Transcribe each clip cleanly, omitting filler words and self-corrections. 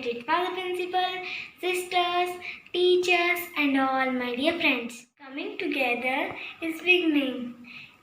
respected Father Principal, sisters, teachers and all my dear friends. Coming together is beginning.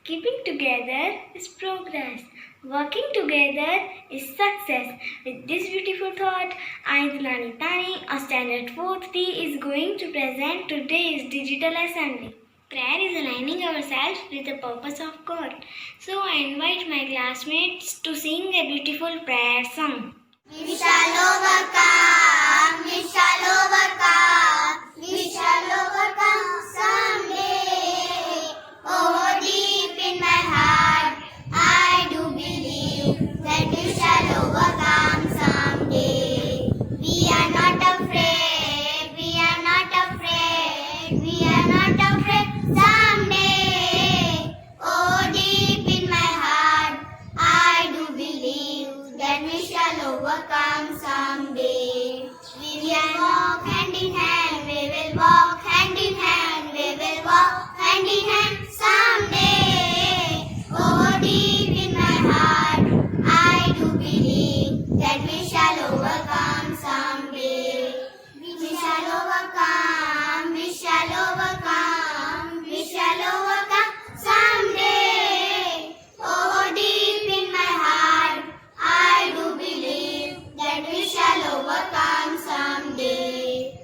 Keeping together is progress. Working together is success. With this beautiful thought, I, Dulani Tani, of Standard 4th D, is going to present today's digital assembly. Prayer is aligning ourselves with the purpose of God. So I invite my classmates to sing a beautiful prayer song. We shall overcome, we shall overcome, we shall overcome someday. Oh, deep in my heart, I do believe that we shall overcome someday. We are not afraid, we are not afraid, we are not afraid someday. Oh, deep in my heart, I do believe that we shall overcome someday. We will walk hand in hand, we will walk hand in hand, we will walk hand in hand someday. Oh, deep in my heart, I do believe that we shall overcome someday. We shall overcome, we shall overcome, we shall overcome someday. Oh, deep in my heart, I do believe that we shall overcome someday.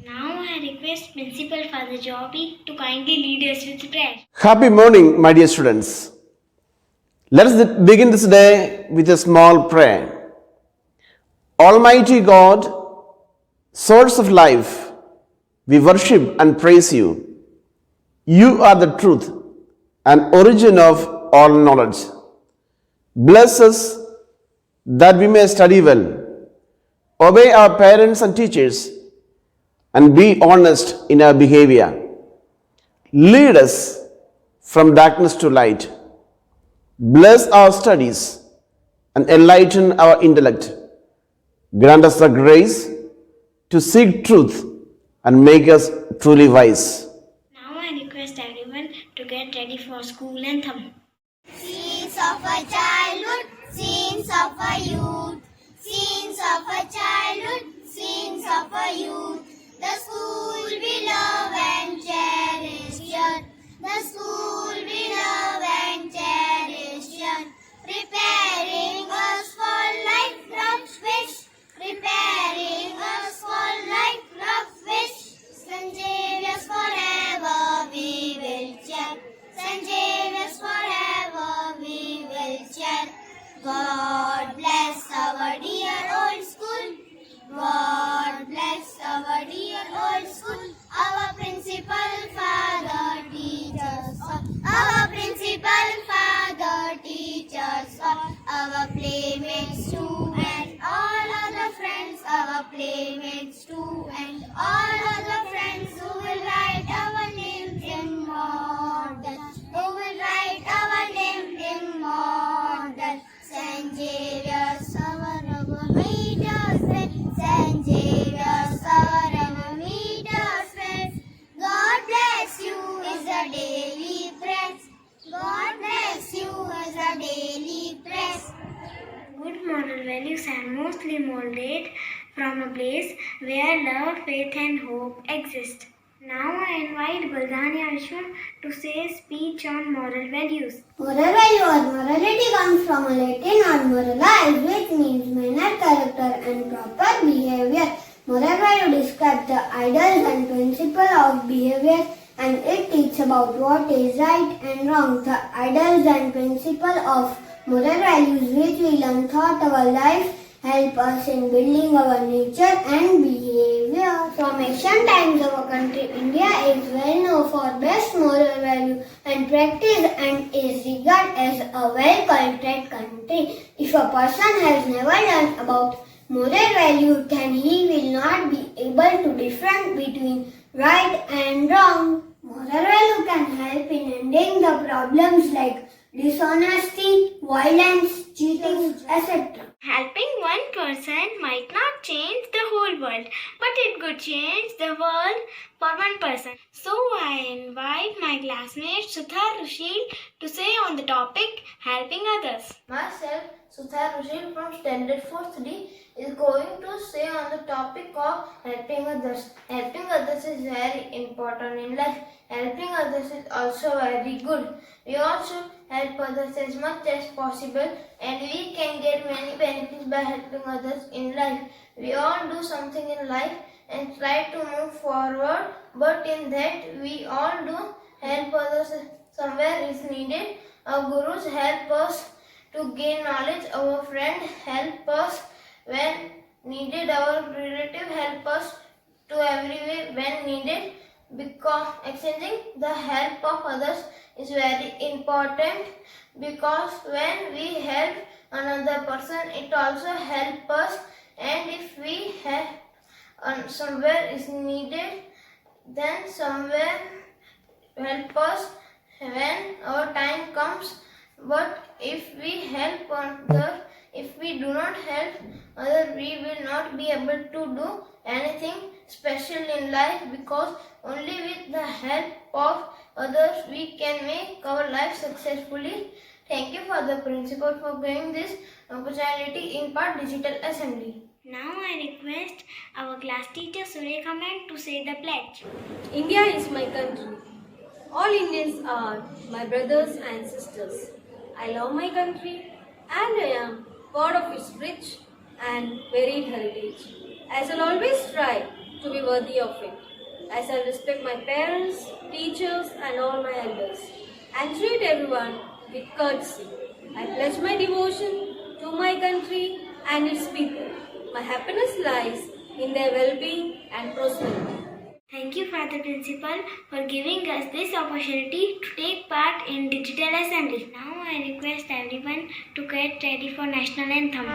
Now I request Principal Father Joby to kindly lead us with prayer. Happy morning, my dear students. Let us begin this day with a small prayer. Almighty God, source of life, we worship and praise you. You are the truth and origin of all knowledge. Bless us that we may study well, obey our parents and teachers, and be honest in our behavior. Lead us from darkness to light. Bless our studies and enlighten our intellect. Grant us the grace to seek truth and make us truly wise. Now I request everyone to get ready for school anthem. Scenes of a childhood, scenes of a youth, scenes of a childhood, scenes of a youth. The school we love and cherish here. The school we love and cherish here. Preparing us for life, rough wish. Preparing us for life, rough wish. St. Xavier's forever we will cheer. St. Xavier's forever we will cheer. God bless our dear old school. God bless our dear old school. Our principal father teachers all. Our principal father teachers all. Our playmates too and all other friends. Our playmates too and all other friends who will write our names in model. Who will write our name in model. St. Xavier's our meter's friend. St. Xavier's our meter's friend. God bless you is a daily press. God bless you is a daily press. Good moral values are mostly molded from a place where love, faith and hope exist. Now I invite Baldhani Ashwin to say a speech on moral values. Moral value or morality comes from a Latin word moralize, which means manner, character and proper behavior. Moral value describes the ideals and principles of behavior, and it teaches about what is right and wrong. The ideals and principles of moral values which we learn throughout our life help us in building our nature and behavior. From ancient times, our country India is well known for best moral value and practice and is regarded as a well-cultured country. If a person has never learned about moral value, then he will not be able to differentiate between right and wrong. Moral value can help in ending the problems like dishonesty, violence, cheating, etc. Helping one person might not change the whole world, but it could change the world for one person. So I invite my classmate Sudha Rushil to say on the topic helping others. Myself, Sudha Rushil from Standard 4th D, is going to say on the topic of helping others. Helping others is very important in life. Helping others is also very good. We all should help others as much as possible, and we can get many benefits by helping others in life. We all do something in life and try to move forward, but in that we all do help others somewhere is needed. Our gurus help us to gain knowledge. Our friend help us when needed. Our relative help us to every way when needed. Because exchanging the help of others is very important, because when we help another person, it also help us, and if we help somewhere is needed, then somewhere help us when our time comes. But if we help other, if we do not help other, we will not be able to do anything special in life, because only with the help of others we can make our life successfully. Thank you for the principal for giving this opportunity in part digital assembly. Now I request our class teacher Surekha ma'am to say the pledge. India is my country. All Indians are my brothers and sisters. I love my country and I am proud of its rich and varied heritage. I shall always try to be worthy of it. I shall respect my parents, teachers and all my elders and treat everyone with courtesy. I pledge my devotion to my country and its people. My happiness lies in their well-being and prosperity. Thank you, Father Principal, for giving us this opportunity to take part in digital assembly. Now I request everyone to get ready for National Anthem.